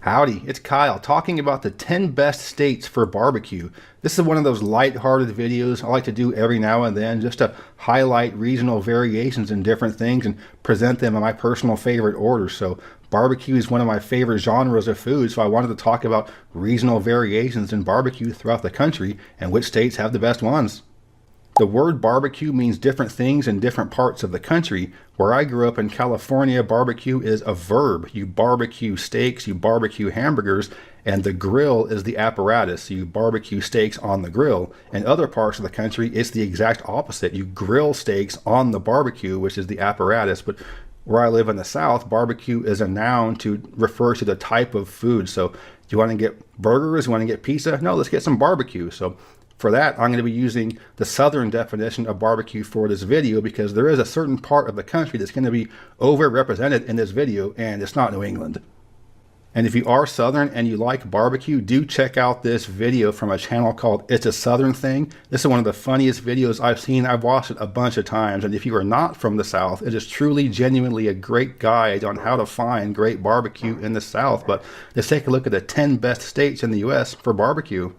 Howdy, it's Kyle talking about the 10 best states for barbecue. This is one of those light-hearted videos I like to do every now and then just to highlight regional variations in different things and present them in my personal favorite order. So barbecue is one of my favorite genres of food, so I wanted to talk about regional variations in barbecue throughout the country and which states have the best ones. The word barbecue means different things in different parts of the country. Where I grew up in California, barbecue is a verb. You barbecue steaks, you barbecue hamburgers, and the grill is the apparatus. You barbecue steaks on the grill. In other parts of the country, it's the exact opposite. You grill steaks on the barbecue, which is the apparatus. But where I live in the South, barbecue is a noun to refer to the type of food. So you want to get burgers? You want to get pizza? No, let's get some barbecue. So for that, I'm going to be using the southern definition of barbecue for this video because there is a certain part of the country that's going to be overrepresented in this video, and it's not New England. And if you are southern and you like barbecue, do check out this video from a channel called It's a Southern Thing. This is one of the funniest videos I've seen. I've watched it a bunch of times, and if you are not from the South, it is truly, genuinely a great guide on how to find great barbecue in the South. But let's take a look at the 10 best states in the U.S. for barbecue.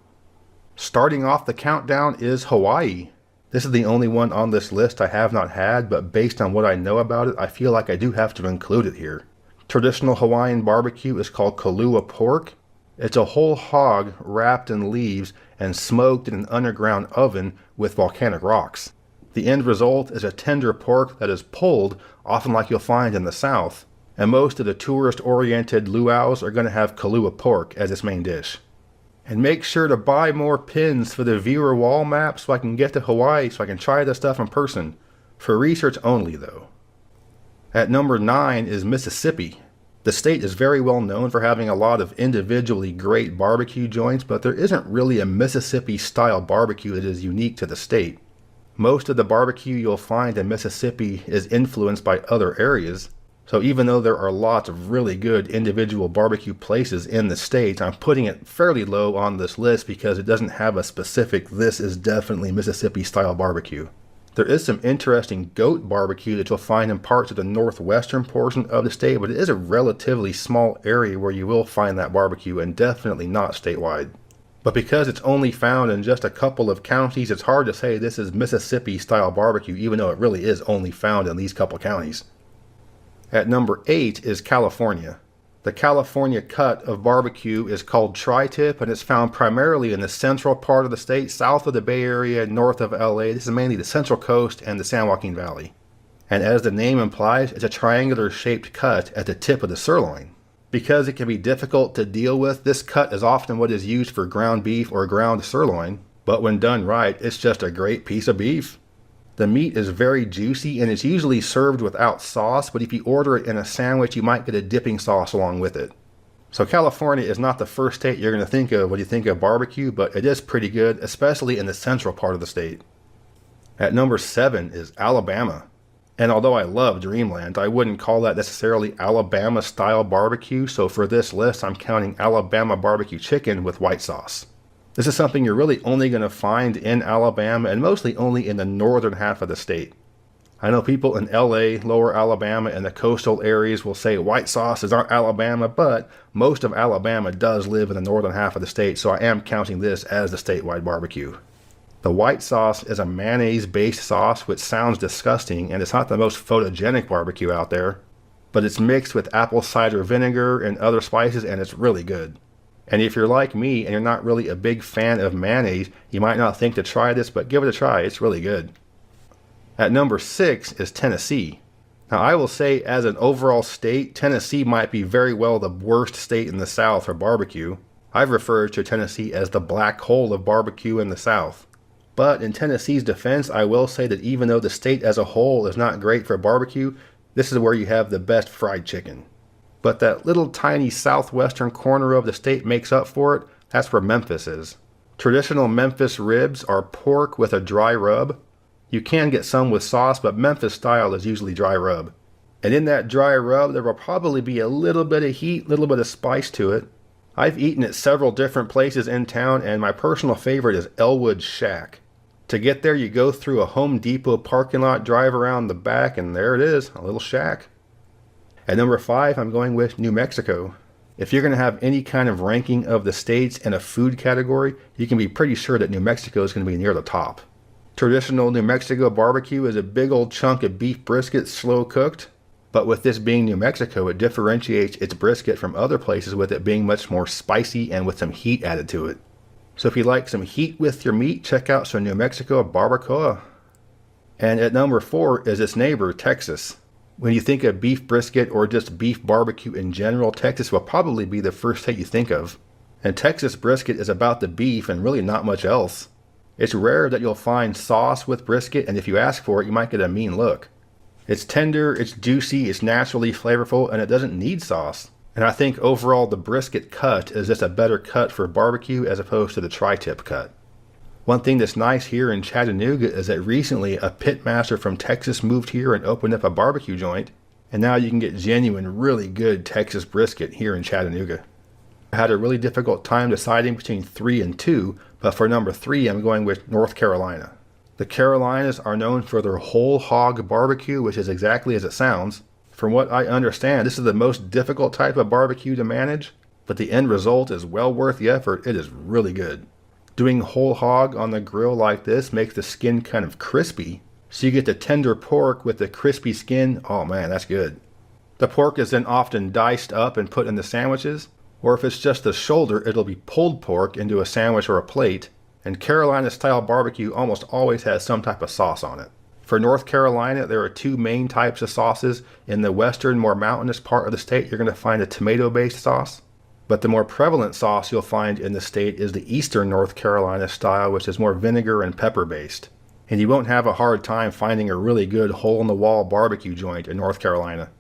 Starting off the countdown is Hawaii. This is the only one on this list I have not had, but based on what I know about it, I feel like I do have to include it here. Traditional Hawaiian barbecue is called kalua pork. It's a whole hog wrapped in leaves and smoked in an underground oven with volcanic rocks. The end result is a tender pork that is pulled, often like you'll find in the South. And most of the tourist-oriented luau's are going to have kalua pork as its main dish. And make sure to buy more pins for the viewer wall map so I can get to Hawaii so I can try this stuff in person. For research only though. At number 9 is Mississippi. The state is very well known for having a lot of individually great barbecue joints, but there isn't really a Mississippi style barbecue that is unique to the state. Most of the barbecue you'll find in Mississippi is influenced by other areas. So even though there are lots of really good individual barbecue places in the state, I'm putting it fairly low on this list because it doesn't have a specific, this is definitely Mississippi style barbecue. There is some interesting goat barbecue that you'll find in parts of the northwestern portion of the state, but it is a relatively small area where you will find that barbecue and definitely not statewide. But because it's only found in just a couple of counties, it's hard to say this is Mississippi style barbecue, even though it really is only found in these couple counties. At number 8 is California. The California cut of barbecue is called tri-tip, and it's found primarily in the central part of the state, south of the Bay Area, north of LA. This is mainly the Central Coast and the San Joaquin Valley. And as the name implies, it's a triangular shaped cut at the tip of the sirloin. Because it can be difficult to deal with, this cut is often what is used for ground beef or ground sirloin, but when done right, it's just a great piece of beef. The meat is very juicy and it's usually served without sauce, but if you order it in a sandwich, you might get a dipping sauce along with it. So California is not the first state you're going to think of when you think of barbecue, but it is pretty good, especially in the central part of the state. At number 7 is Alabama. And although I love Dreamland, I wouldn't call that necessarily Alabama style barbecue, so for this list I'm counting Alabama barbecue chicken with white sauce. This is something you're really only going to find in Alabama and mostly only in the northern half of the state. I know people in LA, lower Alabama, and the coastal areas will say white sauces aren't Alabama, but most of Alabama does live in the northern half of the state, so I am counting this as the statewide barbecue. The white sauce is a mayonnaise-based sauce, which sounds disgusting, and it's not the most photogenic barbecue out there, but it's mixed with apple cider vinegar and other spices, and it's really good. And if you're like me and you're not really a big fan of mayonnaise, you might not think to try this, but give it a try. It's really good. At number 6 is Tennessee. Now I will say as an overall state, Tennessee might be very well the worst state in the South for barbecue. I've referred to Tennessee as the black hole of barbecue in the South. But in Tennessee's defense, I will say that even though the state as a whole is not great for barbecue, this is where you have the best fried chicken. But that little tiny southwestern corner of the state makes up for it. That's where Memphis is. Traditional Memphis ribs are pork with a dry rub. You can get some with sauce, but Memphis style is usually dry rub. And in that dry rub, there will probably be a little bit of heat, a little bit of spice to it. I've eaten at several different places in town, and my personal favorite is Elwood Shack. To get there, you go through a Home Depot parking lot, drive around the back, and there it is, a little shack. At number 5, I'm going with New Mexico. If you're going to have any kind of ranking of the states in a food category, you can be pretty sure that New Mexico is going to be near the top. Traditional New Mexico barbecue is a big old chunk of beef brisket slow cooked, but with this being New Mexico, it differentiates its brisket from other places with it being much more spicy and with some heat added to it. So if you like some heat with your meat, check out some New Mexico barbacoa. And at number 4 is its neighbor, Texas. When you think of beef brisket or just beef barbecue in general, Texas will probably be the first state you think of. And Texas brisket is about the beef and really not much else. It's rare that you'll find sauce with brisket, and if you ask for it, you might get a mean look. It's tender, it's juicy, it's naturally flavorful, and it doesn't need sauce. And I think overall the brisket cut is just a better cut for barbecue as opposed to the tri-tip cut. One thing that's nice here in Chattanooga is that recently a pitmaster from Texas moved here and opened up a barbecue joint, and now you can get genuine, really good Texas brisket here in Chattanooga. I had a really difficult time deciding between 3 and 2, but for number 3 I'm going with North Carolina. The Carolinas are known for their whole hog barbecue, which is exactly as it sounds. From what I understand, this is the most difficult type of barbecue to manage, but the end result is well worth the effort. It is really good. Doing whole hog on the grill like this makes the skin kind of crispy, so you get the tender pork with the crispy skin. Oh man, that's good. The pork is then often diced up and put in the sandwiches, or if it's just the shoulder, it'll be pulled pork into a sandwich or a plate, and Carolina style barbecue almost always has some type of sauce on it. For North Carolina, there are 2 main types of sauces. In the western, more mountainous part of the state, you're going to find a tomato-based sauce. But the more prevalent sauce you'll find in the state is the eastern North Carolina style, which is more vinegar and pepper based. And you won't have a hard time finding a really good hole-in-the-wall barbecue joint in North Carolina.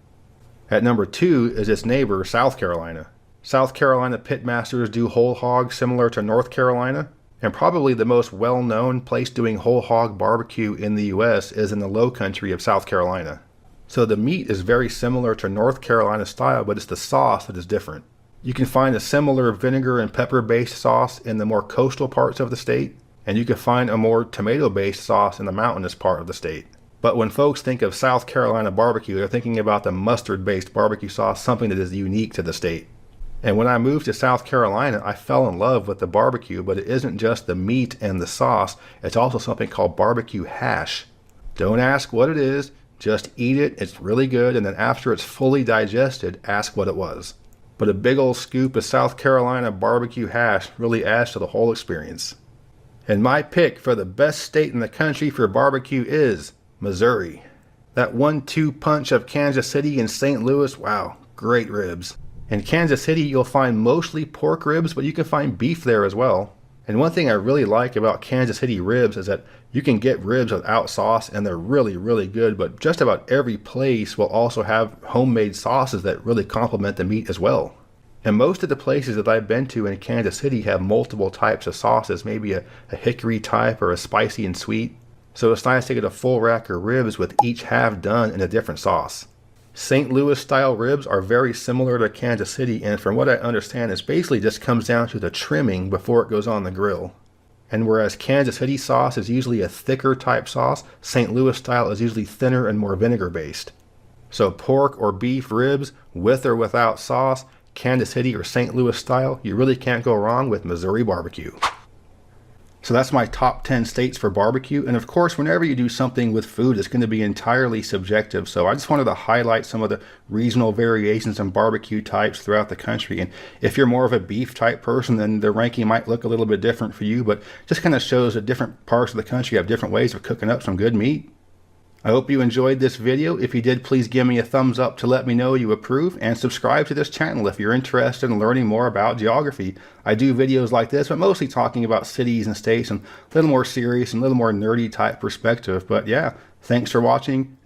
At number 2 is its neighbor, South Carolina. South Carolina pitmasters do whole hog similar to North Carolina, and probably the most well-known place doing whole hog barbecue in the US is in the low country of South Carolina. So the meat is very similar to North Carolina style, but it's the sauce that is different. You can find a similar vinegar and pepper based sauce in the more coastal parts of the state, and you can find a more tomato based sauce in the mountainous part of the state. But when folks think of South Carolina barbecue, they're thinking about the mustard based barbecue sauce, something that is unique to the state. And when I moved to South Carolina, I fell in love with the barbecue, but it isn't just the meat and the sauce, it's also something called barbecue hash. Don't ask what it is, just eat it, it's really good, and then after it's fully digested, ask what it was. But a big old scoop of South Carolina barbecue hash really adds to the whole experience. And my pick for the best state in the country for barbecue is Missouri. That 1-2 punch of Kansas City and St. Louis, wow, great ribs. In Kansas City, you'll find mostly pork ribs, but you can find beef there as well. And one thing I really like about Kansas City ribs is that you can get ribs without sauce, and they're really, really good, but just about every place will also have homemade sauces that really complement the meat as well. And most of the places that I've been to in Kansas City have multiple types of sauces, maybe a hickory type or a spicy and sweet. So it's nice to get a full rack of ribs with each half done in a different sauce. St. Louis style ribs are very similar to Kansas City, and from what I understand, it basically just comes down to the trimming before it goes on the grill. And whereas Kansas City sauce is usually a thicker type sauce, St. Louis style is usually thinner and more vinegar based. So pork or beef ribs, with or without sauce, Kansas City or St. Louis style, you really can't go wrong with Missouri barbecue. So that's my top 10 states for barbecue. And of course, whenever you do something with food, it's going to be entirely subjective. So I just wanted to highlight some of the regional variations in barbecue types throughout the country. And if you're more of a beef type person, then the ranking might look a little bit different for you, but just kind of shows that different parts of the country have different ways of cooking up some good meat. I hope you enjoyed this video. If you did, please give me a thumbs up to let me know you approve, and subscribe to this channel if you're interested in learning more about geography. I do videos like this, but mostly talking about cities and states and a little more serious and a little more nerdy type perspective. But yeah, thanks for watching.